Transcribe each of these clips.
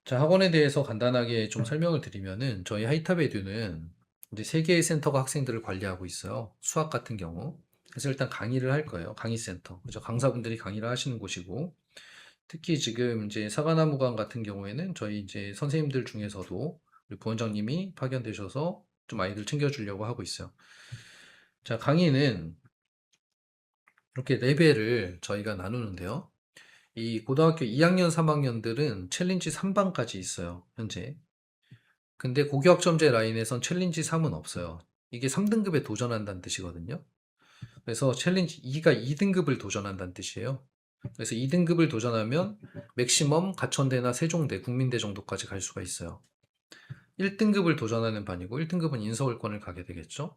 자, 학원에 대해서 간단하게 좀 설명을 드리면은 저희 하이탑에듀는 이제 세 개의 센터가 학생들을 관리하고 있어요. 수학 같은 경우. 그래서 일단 강의를 할 거예요. 강의센터. 그죠? 강사분들이 강의를 하시는 곳이고, 특히 지금 이제 사과나무관 같은 경우에는 저희 이제 선생님들 중에서도 우리 부원장님이 파견되셔서 좀 아이들 챙겨주려고 하고 있어요. 자, 강의는 이렇게 레벨을 저희가 나누는데요. 이 고등학교 2학년, 3학년들은 챌린지 3반까지 있어요. 현재. 근데 고교학점제 라인에선 챌린지 3은 없어요. 이게 3등급에 도전한다는 뜻이거든요. 그래서 챌린지 2가 2등급을 도전한다는 뜻이에요. 그래서 2등급을 도전하면 맥시멈 가천대나 세종대, 국민대 정도까지 갈 수가 있어요. 1등급을 도전하는 반이고 1등급은 인서울권을 가게 되겠죠.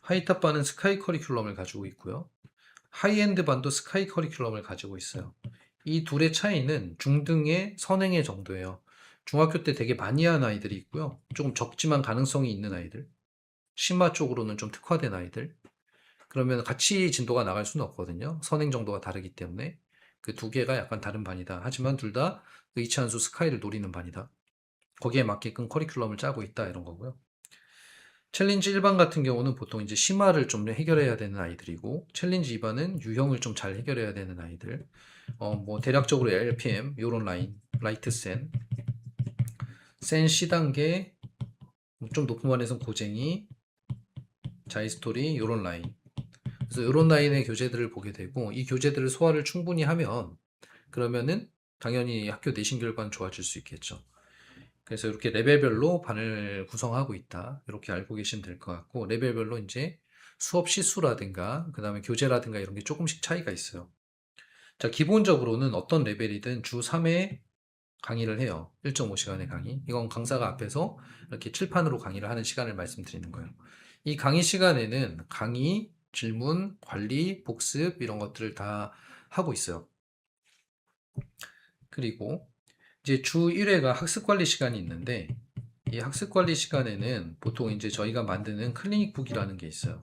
하이탑반은 스카이 커리큘럼을 가지고 있고요. 하이엔드 반도 스카이 커리큘럼을 가지고 있어요. 이 둘의 차이는 중등의 선행의 정도예요. 중학교 때 되게 많이 한 아이들이 있고요. 조금 적지만 가능성이 있는 아이들. 심화 쪽으로는 좀 특화된 아이들. 그러면 같이 진도가 나갈 수는 없거든요. 선행 정도가 다르기 때문에. 그 두 개가 약간 다른 반이다. 하지만 둘 다 의치한수 스카이를 노리는 반이다. 거기에 맞게끔 커리큘럼을 짜고 있다. 이런 거고요. 챌린지 1반 같은 경우는 보통 이제 심화를 좀 해결해야 되는 아이들이고, 챌린지 2반은 유형을 좀 잘 해결해야 되는 아이들. 뭐 대략적으로 LPM 요런 라인, 라이트 센 C단계, 좀 높은 반에선 고쟁이, 자이스토리 요런 라인. 그래서 요런 라인의 교재들을 보게 되고 이 교재들을 소화를 충분히 하면 그러면은 당연히 학교 내신 결과는 좋아질 수 있겠죠. 그래서 이렇게 레벨별로 반을 구성하고 있다. 이렇게 알고 계시면 될 것 같고 레벨별로 이제 수업 시수라든가 그다음에 교재라든가 이런 게 조금씩 차이가 있어요. 자, 기본적으로는 어떤 레벨이든 주 3회 강의를 해요. 1.5시간의 강의. 이건 강사가 앞에서 이렇게 칠판으로 강의를 하는 시간을 말씀드리는 거예요. 이 강의 시간에는 강의, 질문, 관리, 복습 이런 것들을 다 하고 있어요. 그리고 이제 주 1회가 학습 관리 시간이 있는데 이 학습 관리 시간에는 보통 이제 저희가 만드는 클리닉북이라는 게 있어요.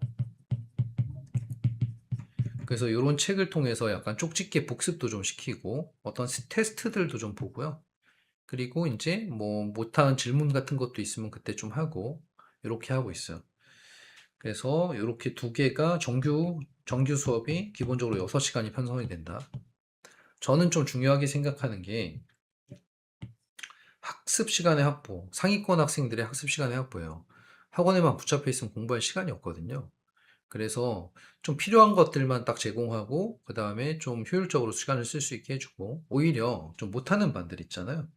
그래서 이런 책을 통해서 약간 쪽집게 복습도 좀 시키고 어떤 테스트들도 좀 보고요. 그리고 이제 뭐 못한 질문 같은 것도 있으면 그때 좀 하고 이렇게 하고 있어요. 그래서 이렇게 두 개가 정규 수업이 기본적으로 6시간이 편성이 된다. 저는 좀 중요하게 생각하는 게 학습 시간의 확보, 상위권 학생들의 학습 시간의 확보예요. 학원에만 붙잡혀 있으면 공부할 시간이 없거든요. 그래서 좀 필요한 것들만 딱 제공하고 그 다음에 좀 효율적으로 시간을 쓸 수 있게 해주고 오히려 좀 못하는 반들 있잖아요.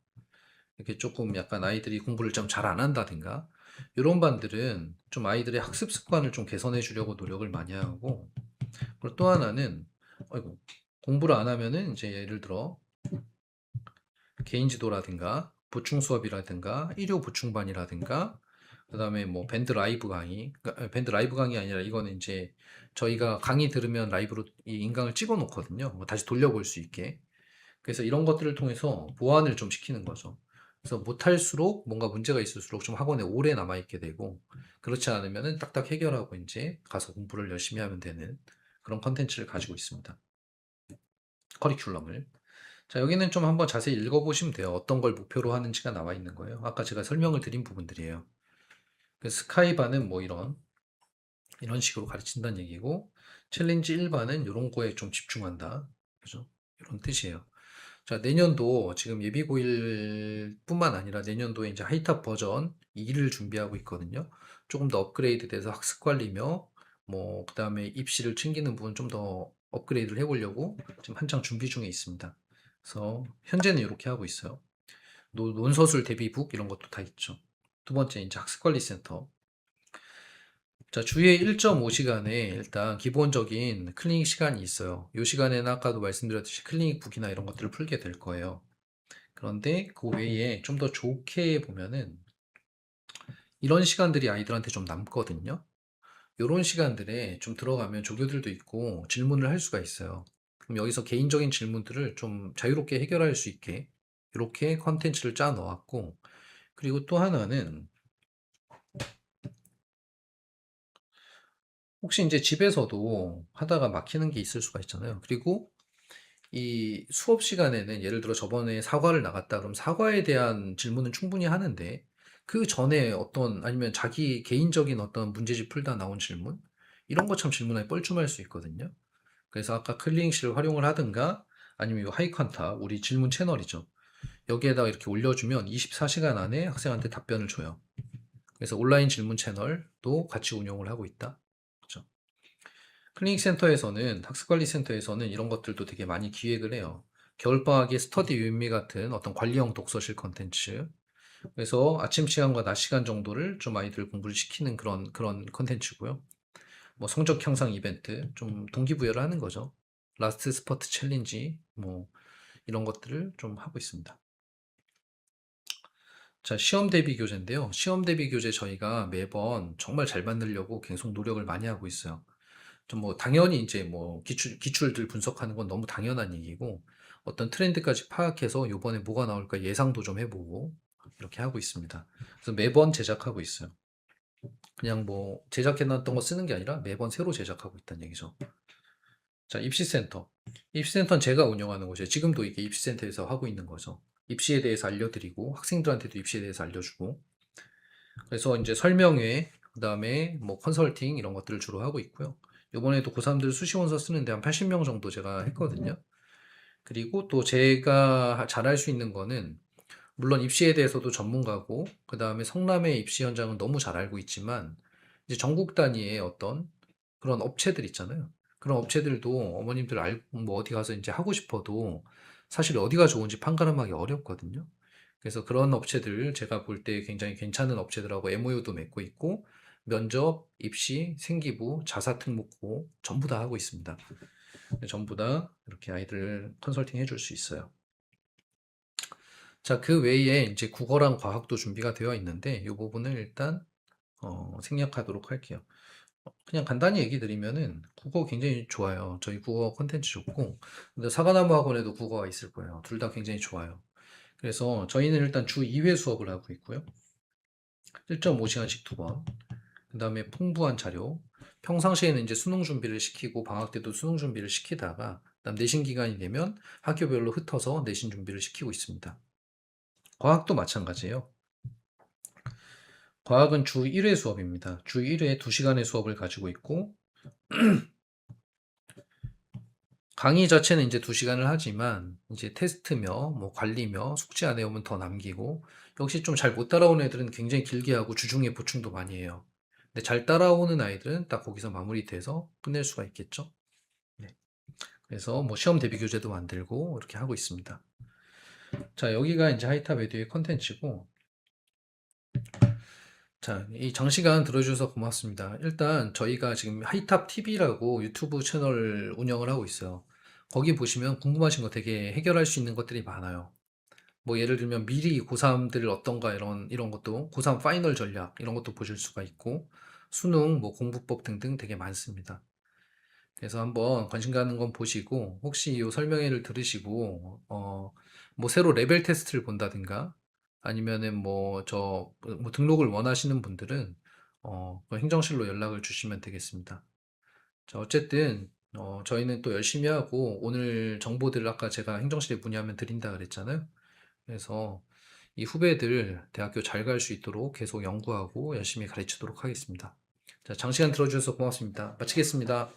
이렇게 조금 약간 아이들이 공부를 좀 잘 안 한다든가 이런 반들은 좀 아이들의 학습 습관을 좀 개선해 주려고 노력을 많이 하고 그리고 또 하나는 아이고, 공부를 안 하면은 이제 예를 들어 개인 지도라든가 보충 수업이라든가 일요 보충반이라든가 그다음에 뭐 밴드 라이브 강의 그러니까 밴드 라이브 강의 아니라 이거는 이제 저희가 강의 들으면 라이브로 이 인강을 찍어 놓거든요. 뭐 다시 돌려볼 수 있게. 그래서 이런 것들을 통해서 보완을 좀 시키는 거죠. 그래서 못할수록 뭔가 문제가 있을수록 좀 학원에 오래 남아있게 되고 그렇지 않으면은 딱딱 해결하고 이제 가서 공부를 열심히 하면 되는 그런 컨텐츠를 가지고 있습니다. 커리큘럼을. 자, 여기는 좀 한번 자세히 읽어보시면 돼요. 어떤 걸 목표로 하는지가 나와 있는 거예요. 아까 제가 설명을 드린 부분들이에요. 그 스카이바는 뭐 이런 식으로 가르친다는 얘기고 챌린지 1반은 이런 거에 좀 집중한다. 그죠? 이런 뜻이에요. 자, 내년도 지금 예비고일 뿐만 아니라 내년도에 이제 하이탑 버전 2를 준비하고 있거든요. 조금 더 업그레이드 돼서 학습 관리며 뭐 그다음에 입시를 챙기는 부분 좀 더 업그레이드를 해보려고 지금 한창 준비 중에 있습니다. 그래서 현재는 이렇게 하고 있어요. 논서술 대비북 이런 것도 다 있죠. 두 번째 이제 학습관리센터. 자, 주에 1.5시간에 일단 기본적인 클리닉 시간이 있어요. 이 시간에는 아까도 말씀드렸듯이 클리닉 북이나 이런 것들을 풀게 될 거예요. 그런데 그 외에 좀 더 좋게 보면은 이런 시간들이 아이들한테 좀 남거든요. 이런 시간들에 좀 들어가면 조교들도 있고 질문을 할 수가 있어요. 그럼 여기서 개인적인 질문들을 좀 자유롭게 해결할 수 있게 이렇게 컨텐츠를 짜 넣었고 그리고 또 하나는 혹시 이제 집에서도 하다가 막히는 게 있을 수가 있잖아요. 그리고 이 수업 시간에는 예를 들어 저번에 사과를 나갔다 그럼 사과에 대한 질문은 충분히 하는데 그 전에 어떤 아니면 자기 개인적인 어떤 문제집 풀다 나온 질문 이런 거 참 질문에 뻘쭘할 수 있거든요. 그래서 아까 클링시를 활용을 하든가 아니면 이 하이컨타 우리 질문 채널이죠. 여기에다가 이렇게 올려주면 24시간 안에 학생한테 답변을 줘요. 그래서 온라인 질문 채널도 같이 운영을 하고 있다. 그렇죠? 클리닉센터에서는 학습관리센터에서는 이런 것들도 되게 많이 기획을 해요. 겨울방학에 스터디 윈미 같은 어떤 관리형 독서실 컨텐츠. 그래서 아침 시간과 낮 시간 정도를 좀 아이들 공부를 시키는 그런 컨텐츠고요. 뭐 성적 향상 이벤트, 좀 동기부여를 하는 거죠. 라스트 스퍼트 챌린지, 뭐 이런 것들을 좀 하고 있습니다. 자, 시험 대비 교재인데요. 시험 대비 교재 저희가 매번 정말 잘 만들려고 계속 노력을 많이 하고 있어요. 좀 뭐 당연히 이제 뭐 기출들 분석하는 건 너무 당연한 얘기고 어떤 트렌드까지 파악해서 요번에 뭐가 나올까 예상도 좀 해보고 이렇게 하고 있습니다. 그래서 매번 제작하고 있어요. 그냥 뭐 제작해놨던 거 쓰는 게 아니라 매번 새로 제작하고 있다는 얘기죠. 자, 입시센터. 입시센터는 제가 운영하는 곳이에요. 지금도 이게 입시센터에서 하고 있는 거죠. 입시에 대해서 알려드리고 학생들한테도 입시에 대해서 알려주고 그래서 이제 설명회, 그다음에 뭐 컨설팅 이런 것들을 주로 하고 있고요. 이번에도 고3들 수시원서 쓰는데 한 80명 정도 제가 했거든요. 그리고 또 제가 잘할 수 있는 거는 물론 입시에 대해서도 전문가고 그다음에 성남의 입시 현장은 너무 잘 알고 있지만 이제 전국 단위의 어떤 그런 업체들 있잖아요. 그런 업체들도 어머님들 뭐 어디 가서 이제 하고 싶어도 사실 어디가 좋은지 판가름하기 어렵거든요. 그래서 그런 업체들 제가 볼 때 굉장히 괜찮은 업체들하고 MOU도 맺고 있고 면접, 입시, 생기부, 자사특목고 전부 다 하고 있습니다. 전부 다 이렇게 아이들 컨설팅 해줄 수 있어요. 자, 그 외에 이제 국어랑 과학도 준비가 되어 있는데 이 부분을 일단 생략하도록 할게요. 그냥 간단히 얘기 드리면은 국어 굉장히 좋아요. 저희 국어 콘텐츠 좋고 근데 사과나무 학원에도 국어가 있을 거예요. 둘 다 굉장히 좋아요. 그래서 저희는 일단 주 2회 수업을 하고 있고요. 1.5시간씩 두 번. 그다음에 풍부한 자료. 평상시에는 이제 수능 준비를 시키고 방학 때도 수능 준비를 시키다가 그다음 내신 기간이 되면 학교별로 흩어서 내신 준비를 시키고 있습니다. 과학도 마찬가지예요. 과학은 주 1회 수업입니다. 주 1회 2시간의 수업을 가지고 있고 강의 자체는 이제 2시간을 하지만 이제 테스트며 뭐 관리며 숙제 안 해오면 더 남기고 역시 좀 잘 못 따라오는 애들은 굉장히 길게 하고 주중에 보충도 많이 해요. 근데 잘 따라오는 아이들은 딱 거기서 마무리돼서 끝낼 수가 있겠죠. 네. 그래서 뭐 시험 대비 교재도 만들고 이렇게 하고 있습니다. 자, 여기가 이제 하이탑 에듀의 컨텐츠고 자, 이 장시간 들어주셔서 고맙습니다. 일단 저희가 지금 하이탑 TV라고 유튜브 채널 운영을 하고 있어요. 거기 보시면 궁금하신 거 되게 해결할 수 있는 것들이 많아요. 뭐 예를 들면 미리 고3들 어떤가 이런 것도 고3 파이널 전략 이런 것도 보실 수가 있고 수능 뭐 공부법 등등 되게 많습니다. 그래서 한번 관심 가는 건 보시고 혹시 이 설명회를 들으시고 뭐 새로 레벨 테스트를 본다든가 아니면은 뭐 등록을 원하시는 분들은 그 행정실로 연락을 주시면 되겠습니다. 자, 어쨌든 저희는 또 열심히 하고 오늘 정보들 아까 제가 행정실에 문의하면 드린다 그랬잖아요. 그래서 이 후배들 대학교 잘 갈 수 있도록 계속 연구하고 열심히 가르치도록 하겠습니다. 자, 장시간 들어주셔서 고맙습니다. 마치겠습니다.